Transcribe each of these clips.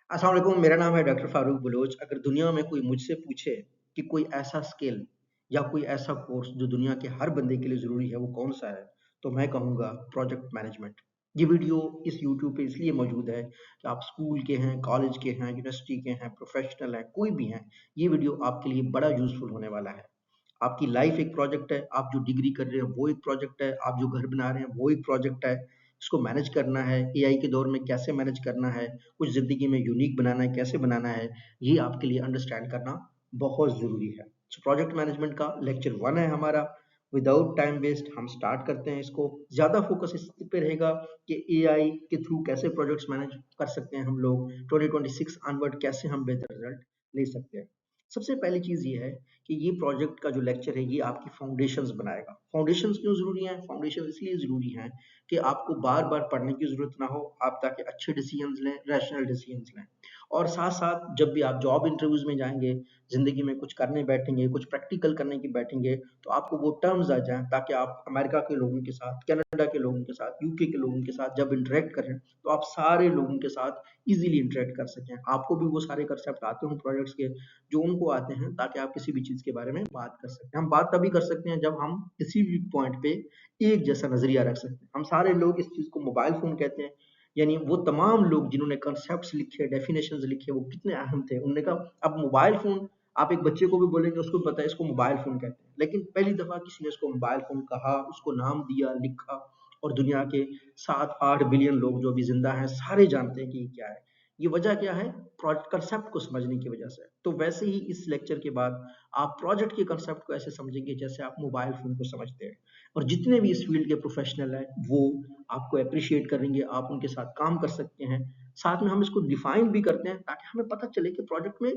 अस्सलाम वालेकुम, मेरा नाम है डॉक्टर फारूक बलोच। अगर दुनिया में कोई मुझसे पूछे कि कोई ऐसा स्किल या कोई ऐसा कोर्स जो दुनिया के हर बंदे के लिए ज़रूरी है, वो कौन-सा है? तो मैं कहूँगा प्रोजेक्ट मैनेजमेंट। ये वीडियो इस यूट्यूब पे इसलिए मौजूद है कि आप स्कूल के हैं, कॉलेज के हैं, यूनिवर्सिटी के हैं, प्रोफेशनल हैं, कोई भी हैं, ये वीडियो आपके लिए बड़ा यूज़फुल होने वाला है। आपकी लाइफ़ एक प्रोजेक्ट है, आप जो डिग्री कर रहे हैं, वो एक प्रोजेक्ट है, आप जो घर बना रहे हैं, वो एक प्रोजेक्ट है। इसको मैनेज करना है, एआई के दौर में कैसे मैनेज करना है, कुछ ज़िंदगी में यूनिक बनाना है, कैसे बनाना है, ये आपके लिए अंडरस्टैंड करना बहुत ज़रूरी है। सो प्रोजेक्ट मैनेजमेंट का लेक्चर 1 है हमारा। विदाउट टाइम वेस्ट हम स्टार्ट करते हैं इसको। ज़्यादा फोकस इस पे रहेगा कि एआई के थ्रू कैसे प्रोजेक्ट्स मैनेज कर सकते हैं हम लोग, 2026 ऑनवर्ड कैसे हम बेहतर रिजल्ट ले सकते हैं। सबसे पहली चीज़ ये है कि ये प्रोजेक्ट का जो लेक्चर है, ये आपकी फाउंडेशंस बनाएगा। फाउंडेशंस क्यों ज़रूरी हैं? फाउंडेशन इसलिए ज़रूरी हैं कि आपको बार-बार पढ़ने की ज़रूरत ना हो, आप ताकि अच्छे डिसीजंस लें, रैशनल डिसीजंस लें। और साथ-साथ जब भी आप जॉब इंटरव्यूज़ में जाएँगे, ज़िंदगी में कुछ करने बैठेंगे, कुछ प्रैक्टिकल करने की बैठेंगे, तो आपको वो टर्म्स आ जाएँ ताकि आप अमेरिका के लोगों के साथ, कनाडा के लोगों के साथ, यूके के लोगों के साथ जब इंटरैक्ट करें, तो आप सारे लोगों के साथ ईज़िली इंटरैक्ट कर सकें। आपको भी वो सारे कॉन्सेप्ट आते हों प्रोजेक्ट्स के, जो उनको आते हैं, ताकि आप किसी भी चीज़ के बारे में बात कर सकते हैं। हम बात तभी कर सकते हैं जब हम किसी भी पॉइंट पे एक जैसा नज़रिया रख सकते हैं। हम सारे लोग इस चीज़ को मोबाइल फ़ोन कहते हैं, यानी वो तमाम लोग जिन्होंने कॉन्सेप्ट्स लिखे, डेफिनेशंस लिखे, वो कितने अहम थे। उन्होंने कहा अब मोबाइल फ़ोन आप एक बच्चे को भी बोलेंगे, उसको पता है इसको मोबाइल फ़ोन कहते हैं। लेकिन पहली दफ़ा किसी ने इसको मोबाइल फ़ोन कहा, उसको नाम दिया, लिखा और दुनिया के 7-8 बिलियन लोग जो अभी ज़िंदा हैं, सारे जानते हैं कि ये क्या है। ये वजह क्या है? कॉन्सेप्ट को समझने की वजह से। तो वैसे ही इस लेक्चर के बाद आप प्रोजेक्ट के कॉन्सेप्ट को ऐसे समझेंगे जैसे आप मोबाइल फ़ोन को समझते हैं। और जितने भी इस फील्ड के प्रोफेशनल हैं, वो आपको एप्रिशिएट करेंगे, आप उनके साथ काम कर सकते हैं। साथ में हम इसको डिफाइन भी करते हैं ताकि हमें पता चले कि प्रोजेक्ट में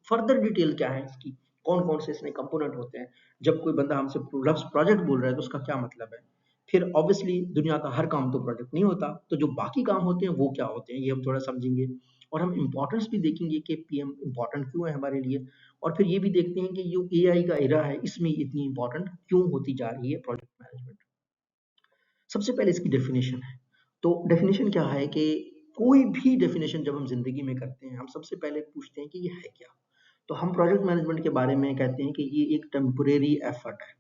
फर्दर डिटेल क्या है इसकी, कौन-कौन से इसमें कंपोनेंट होते हैं। जब कोई बंदा हमसे लफ्ज़ प्रोजेक्ट बोल रहा है तो उसका क्या मतलब है? फिर ऑब्वियसली दुनिया का हर काम तो प्रोजेक्ट नहीं होता, तो जो बाकी काम होते हैं वो क्या होते हैं, ये हम थोड़ा समझेंगे। और हम इम्पोर्टेंस भी देखेंगे कि पीएम इम्पोर्टेंट क्यों है हमारे लिए, और फिर ये भी देखते हैं कि जो एआई का एरा है, इसमें इतनी इम्पोर्टेंट क्यों होती जा रही है प्रोजेक्ट मैनेजमेंट। सबसे पहले इसकी डेफिनेशन है। तो डेफिनेशन क्या है कि कोई भी डेफिनेशन जब हम ज़िंदगी में करते हैं, हम सबसे पहले पूछते हैं कि ये है क्या? तो हम प्रोजेक्ट मैनेजमेंट के बारे में कहते हैं कि ये एक टेम्परेरी एफर्ट है।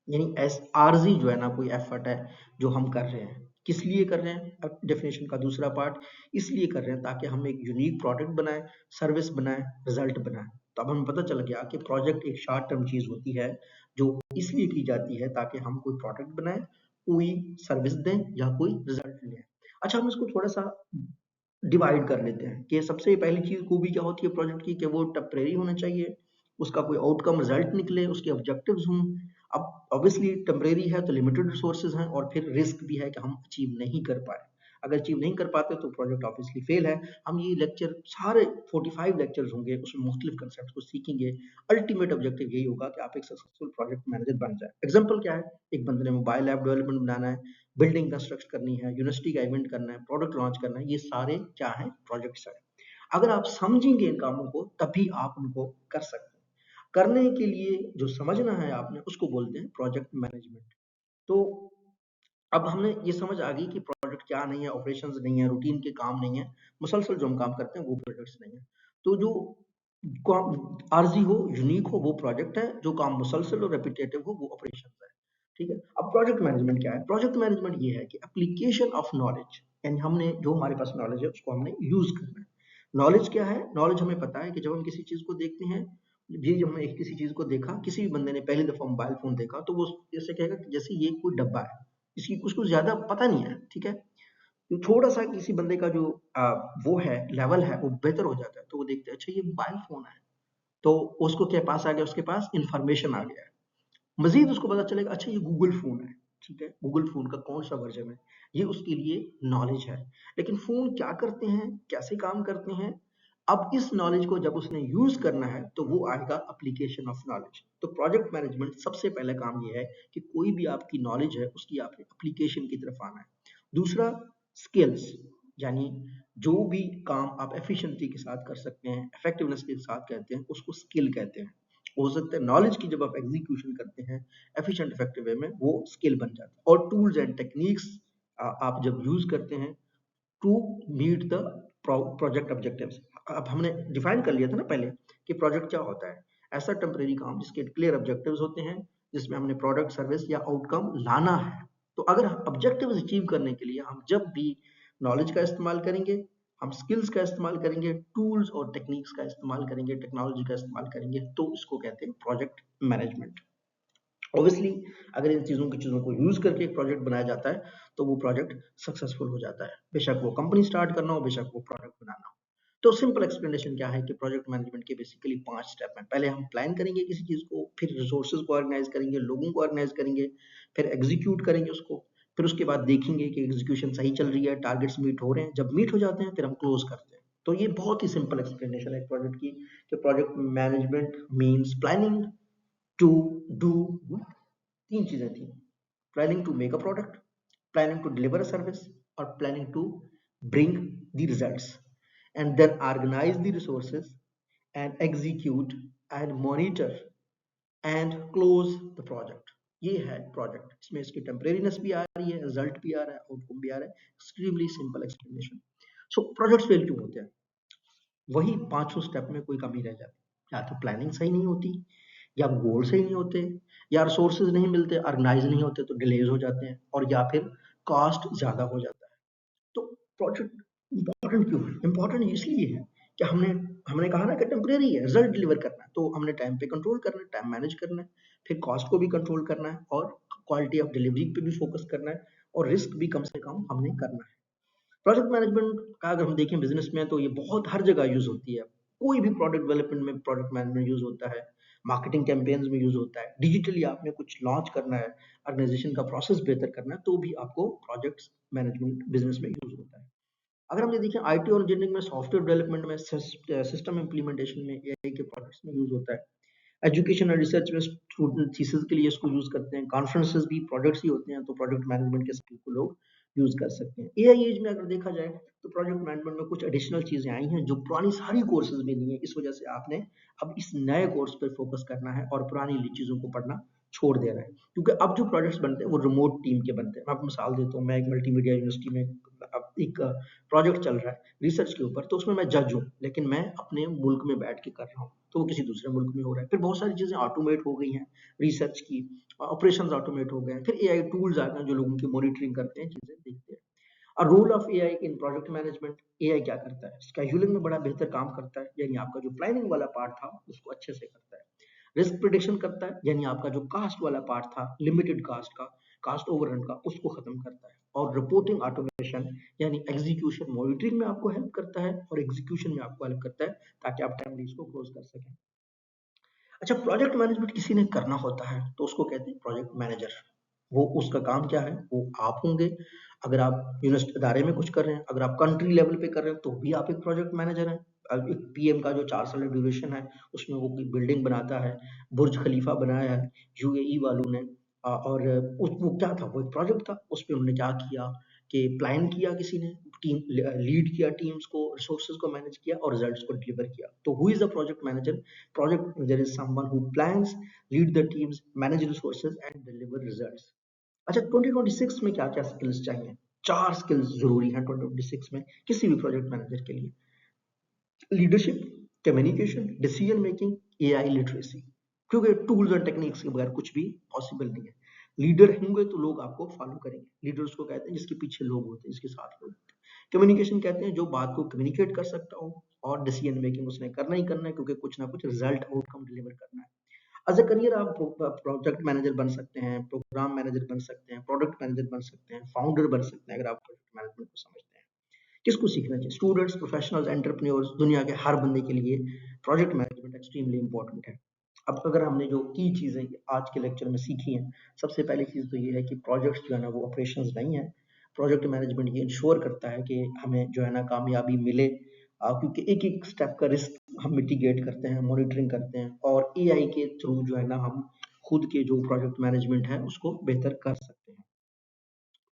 यानी एस आरज़ी जो है ना, कोई एफर्ट है जो हम कर रहे हैं। किस लिए कर रहे हैं? अब डेफिनेशन का दूसरा पार्ट, इसलिए कर रहे हैं ताकि हम एक यूनिक प्रोडक्ट बनाएँ, सर्विस बनाएँ, रिज़ल्ट बनाएँ। तो अब हमें पता चल गया कि प्रोजेक्ट एक शॉर्ट टर्म चीज़ होती है, जो इसलिए की जाती है ताकि हम कोई प्रोडक्ट बनाएँ, कोई सर्विस दें या कोई रिज़ल्ट लें। अच्छा, हम इसको थोड़ा-सा डिवाइड कर लेते हैं कि सबसे पहली चीज़ खूबी क्या होती है प्रोजेक्ट की कि वो टेम्परेरी होना चाहिए, उसका कोई आउटकम रिज़ल्ट निकले, उसके ऑब्जेक्टिव्स हों। अब ऑब्वियसली टेम्परेरी है तो लिमिटेड रिसोर्सेज़ हैं और फिर रिस्क भी है कि हम अचीव नहीं कर पाए। अगर अचीव नहीं कर पाते तो प्रोजेक्ट ऑब्वियसली फेल है। हम ये लेक्चर सारे 45 लेक्चर्स होंगे, उसमें मुख्तलिफ कांसेप्ट्स को सीखेंगे। अल्टीमेट ऑब्जेक्टिव यही होगा कि आप एक सक्सेसफुल प्रोजेक्ट मैनेजर बन जाएँ। एग्ज़ाम्पल क्या है? एक बंदे ने मोबाइल ऐप डेवलपमेंट बनाना है, बिल्डिंग कंस्ट्रक्ट करनी है, यूनिवर्सिटी का इवेंट करना है, प्रोडक्ट लॉन्च करना है, ये सारे क्या हैं? प्रोजेक्ट्स हैं। अगर आप समझेंगे इन कामों को तभी आप उनको कर सकते हैं। करने के लिए जो समझना है आपने उसको बोलते हैं प्रोजेक्ट मैनेजमेंट। तो अब हमें ये समझ आ गई कि प्रोजेक्ट क्या नहीं है, ऑपरेशंस नहीं है, रूटीन के काम नहीं है, मुसलसल जो हम काम करते हैं वो प्रोजेक्ट्स नहीं है। तो जो काम आरज़ी हो, यूनिक हो वो प्रोजेक्ट है, जो काम मुसलसल और रेपिटेटिव हो वो ऑपरेशंस है। ठीक है? अब प्रोजेक्ट मैनेजमेंट क्या है? प्रोजेक्ट मैनेजमेंट ये है कि एप्लीकेशन ऑफ नॉलेज, यानी हमने जो हमारे पास नॉलेज है उसको हमने यूज़ करना है। नॉलेज क्या है? नॉलेज हमें पता है कि जब हम किसी चीज़ को देखते हैं, जी जब हमने किसी चीज़ को देखा, किसी भी बंदे ने पहली दफ़ा मोबाइल फ़ोन देखा तो वो ऐसे कहेगा कि जैसे ये कोई डब्बा है। इसकी उसको ज़्यादा पता नहीं है, ठीक है? तो थोड़ा-सा किसी बंदे का जो वो है, लेवल है, वो बेहतर हो जाता है, तो वो देखते हैं, अच्छा ये मोबाइल फ़ोन है, तो उसको क्या पास आ गया, उसके पास इन्फॉर्मेशन आ गया है। मज़ीद उसको पता चलेगा, अच्छा ये गूगल फ़ोन है, ठीक है? गूगल फ़ोन का कौन-सा वर्ज़न है, ये उसके लिए नॉलेज है। लेकिन फ़ोन क्या करते हैं, कैसे काम करते हैं, अब इस नॉलेज को जब उसने यूज़ करना है, तो वो आएगा एप्लीकेशन ऑफ नॉलेज। तो प्रोजेक्ट मैनेजमेंट सबसे पहला काम ये है कि कोई भी आपकी नॉलेज है, उसकी आपने एप्लीकेशन की तरफ आना है। दूसरा स्किल्स, यानी जो भी काम आप एफिशिएंसी के साथ कर सकते हैं, इफेक्टिवनेस के साथ कहते हैं, उसको स्किल कहते हैं। हो सकता है नॉलेज की जब आप एग्जीक्यूशन करते हैं एफिशिएंट इफेक्टिव वे में, वो स्किल बन जाता है। और टूल्स एंड टेक्निक्स आप जब यूज करते हैं to meet the project objectives. अब हमने डिफाइन कर लिया था ना पहले कि प्रोजेक्ट क्या होता है। ऐसा टेम्परेरी काम जिसके क्लियर ऑब्जेक्टिव्स होते हैं, जिसमें हमने प्रोडक्ट सर्विस या आउटकम लाना है। तो अगर ऑब्जेक्टिव्स अचीव करने के लिए हम जब भी नॉलेज का इस्तेमाल करेंगे, हम स्किल्स का इस्तेमाल करेंगे, टूल्स और टेक्निक्स का इस्तेमाल करेंगे, टेक्नोलॉजी का इस्तेमाल करेंगे, तो इसको कहते हैं प्रोजेक्ट मैनेजमेंट। ऑब्वियसली अगर इन चीज़ों को यूज़ करके एक प्रोजेक्ट बनाया जाता है तो वो प्रोजेक्ट सक्सेसफुल हो जाता है, बेशक वो कंपनी स्टार्ट करना हो, बेशक वो प्रोडक्ट बनाना हो। तो सिंपल एक्सप्लेनेशन क्या है कि प्रोजेक्ट मैनेजमेंट के बेसिकली 5 स्टेप हैं। पहले हम प्लान करेंगे किसी चीज़ को, फिर रिसोर्सेज को ऑर्गेनाइज करेंगे, लोगों को ऑर्गेनाइज करेंगे, फिर एग्जीक्यूट करेंगे उसको, फिर उसके बाद देखेंगे कि एग्जीक्यूशन सही चल रही है, टारगेट्स मीट हो रहे हैं। जब मीट हो जाते हैं फिर हम क्लोज करते हैं। तो ये बहुत ही सिंपल एक्सप्लेनेशन है प्रोजेक्ट की, कि project management means planning to do, तीन चीजें थी: planning to make a product, planning to deliver a service, और planning to bring the results, and then organise the resources and execute and monitor and close the project. ये है project. इसमें इसकी टेम्परेरीनेस भी आ रही है, रिजल्ट भी आ रहा है, आउटकम भी आ रहा है। Extremely simple explanation. So projects fail क्यों होते हैं? वही पांचों स्टेप में कोई कमी रह जाती, या तो प्लानिंग सही नहीं होती, या गोल सही नहीं होते, या रिसोर्सेज नहीं मिलते, ऑर्गेनाइज नहीं होते तो डिलेज हो जाते हैं, और या फिर कॉस्ट ज्यादा हो जाता है। तो प्रोजेक्ट इंपॉर्टेंट क्यों है? इंपॉर्टेंट इसलिए है कि हमने हमने कहा ना कि टेम्परेरी है, रिजल्ट डिलीवर करना है, तो हमने टाइम पे कंट्रोल करना है, टाइम मैनेज करना है, फिर कॉस्ट को भी कंट्रोल करना है, और क्वालिटी ऑफ डिलीवरी पे भी फोकस करना है, और रिस्क भी कम से कम हमने करना है। प्रोजेक्ट मैनेजमेंट का अगर हम देखें बिजनेस में तो ये बहुत हर जगह यूज होती है। कोई भी प्रोडक्ट डेवलपमेंट में प्रोजेक्ट मैनेजमेंट यूज होता है, मार्केटिंग कैंपेन्स में यूज होता है, डिजिटली आपने कुछ लॉन्च करना है, ऑर्गेनाइजेशन का प्रोसेस बेहतर करना है, तो भी आपको प्रोजेक्ट मैनेजमेंट बिजनेस में यूज होता है। अगर हम ये देखें आईटी और इंजीनियरिंग में, सॉफ्टवेयर डेवलपमेंट में, सिस्टम इम्प्लीमेंटेशन में, एआई के प्रोजेक्ट्स में यूज होता है। एजुकेशन और रिसर्च में स्टूडेंट थीसिस के लिए इसको यूज करते हैं। कॉन्फ्रेंसेस भी प्रोजेक्ट्स ही होते हैं, तो प्रोजेक्ट मैनेजमेंट के स्किल को लोग यूज कर सकते हैं। एआई एज में अगर देखा जाए तो प्रोजेक्ट मैनेजमेंट में कुछ एडिशनल चीजें आई हैं जो पुरानी सारी कोर्सेज में नहीं है। इस वजह से आपने अब इस नए कोर्स पर फोकस करना है और पुरानी चीजों को पढ़ना छोड़ देना है, क्योंकि अब जो प्रोजेक्ट्स बनते हैं वो रिमोट टीम के बनते हैं। मैं आपको मिसाल देता हूँ, मैं एक मल्टीमीडिया यूनिवर्सिटी में अब एक प्रोजेक्ट चल रहा है रिसर्च के ऊपर, तो उसमें मैं जज हूँ, लेकिन मैं अपने मुल्क में बैठ के कर रहा हूँ, तो वो किसी दूसरे मुल्क में हो रहा है। फिर बहुत सारी चीजें ऑटोमेट हो गई हैं रिसर्च की, ऑपरेशंस ऑटोमेट हो गए हैं, फिर एआई टूल्स आ गए हैं जो लोगों की मॉनिटरिंग करते हैं, चीजें देखते हैं। और role of AI in project management, AI क्या करता है? स्केड्यूलिंग में बड़ा बेहतर काम करता है, यानी आपका जो प्लानिंग वाला पार्ट था उसको अच्छे से करता है। रिस्क प्रिडिक्शन करता है, यानी आपका जो कास्ट वाला पार्ट था, लिमिटेड कास्ट का, कास्ट ओवररन का, उसको खत्म करता है। और रिपोर्टिंग ऑटोमेशन यानी एग्जीक्यूशन मॉनिटरिंग में आपको हेल्प करता है, और एग्जीक्यूशन में आपको हेल्प करता है, ताकि आप टाइमली इसको क्लोज कर सकें। अच्छा, प्रोजेक्ट मैनेजमेंट किसी ने करना होता है तो उसको कहते हैं प्रोजेक्ट मैनेजर। वो उसका काम क्या है? वो आप होंगे। अगर आप यूनिवर्सिटी इदारे में कुछ कर रहे हैं, अगर आप कंट्री लेवल पे कर रहे हैं, तो भी आप एक प्रोजेक्ट मैनेजर हैं। अब एक पीएम का जो 4 साल का ड्यूरेशन है, उसमें वो कोई बिल्डिंग बनाता है, बुर्ज खलीफा बनाया है यूएई वालों ने, और वो क्या था? वो एक प्रोजेक्ट था। उसपे उन्होंने क्या किया कि प्लान किया किसी ने, टीम लीड किया, टीम्स को, रिसोर्सेज को मैनेज किया, और रिजल्ट्स को डिलीवर किया। तो who is the project manager? Project manager is someone who plans, lead the teams, manage resources and deliver results. अच्छा, 2026 में क्या क्या स्किल्स चाहिए? चार स्किल्स जरूरी हैं 2026 में किसी भी प्रोजेक्ट मैनेजर के लिए: leadership, communication, decision making, AI literacy. क्योंकि टूल्स और टेक्निक्स के बगैर कुछ भी पॉसिबल नहीं है। लीडर होंगे तो लोग आपको फॉलो करेंगे। लीडर उसको कहते हैं जिसके पीछे लोग होते हैं, जिसके साथ लोग होते हैं। कम्युनिकेशन कहते हैं जो बात को कम्युनिकेट कर सकता हो, और डिसीजन मेकिंग उसने करना ही करना है, क्योंकि कुछ ना कुछ रिजल्ट आउटकम डिलीवर करना है। एज अ करियर आप प्रोजेक्ट मैनेजर बन सकते हैं, प्रोग्राम मैनेजर बन सकते हैं, प्रोडक्ट मैनेजर बन सकते हैं, फाउंडर बन सकते हैं, अगर आप प्रोजेक्ट मैनेजमेंट को समझते हैं। किसको सीखना चाहिए? स्टूडेंट्स, प्रोफेशनल्स, एंटरप्रेन्योर्स, दुनिया के हर बंदे के लिए प्रोजेक्ट मैनेजमेंट एक्सट्रीमली इंपॉर्टेंट है। अब अगर हमने जो की चीजें आज के लेक्चर में सीखी हैं, सबसे पहली चीज तो ये है कि प्रोजेक्ट्स जो है ना वो ऑपरेशंस नहीं है। प्रोजेक्ट मैनेजमेंट ये इंश्योर करता है कि हमें जो है ना कामयाबी मिले, क्योंकि एक एक स्टेप का रिस्क हम मिटिगेट करते हैं, मॉनिटरिंग करते हैं, और एआई के थ्रू जो है ना हम खुद के जो प्रोजेक्ट मैनेजमेंट है उसको बेहतर कर सकते हैं।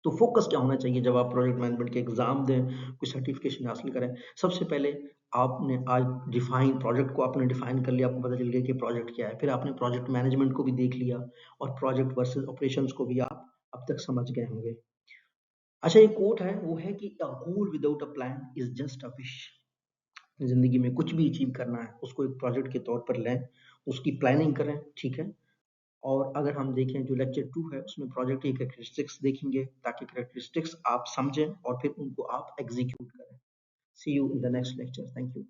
तो फोकस क्या होना चाहिए जब आप प्रोजेक्ट मैनेजमेंट के एग्जाम दें, कोई सर्टिफिकेशन हासिल करें? सबसे पहले आपने आज डिफाइन प्रोजेक्ट को आपने डिफाइन कर लिया, आपको पता चल गया कि प्रोजेक्ट क्या है। फिर आपने प्रोजेक्ट मैनेजमेंट को भी देख लिया, और प्रोजेक्ट वर्सेस ऑपरेशंस को भी आप अब तक समझ गए होंगे। अच्छा, एक कोट है, वो है कि a goal without a plan is just a wish. जिंदगी में कुछ भी अचीव करना है उसको एक प्रोजेक्ट के तौर पर लें, उसकी प्लानिंग करें, ठीक है। और अगर हम देखें जो लेक्चर 2 है उसमें प्रोजेक्ट की कैरेक्टरिस्टिक्स देखेंगे, ताकि कैरेक्टरिस्टिक्स आप समझें और फिर उनको आप एग्जीक्यूट करें। See you in the next lecture. Thank you.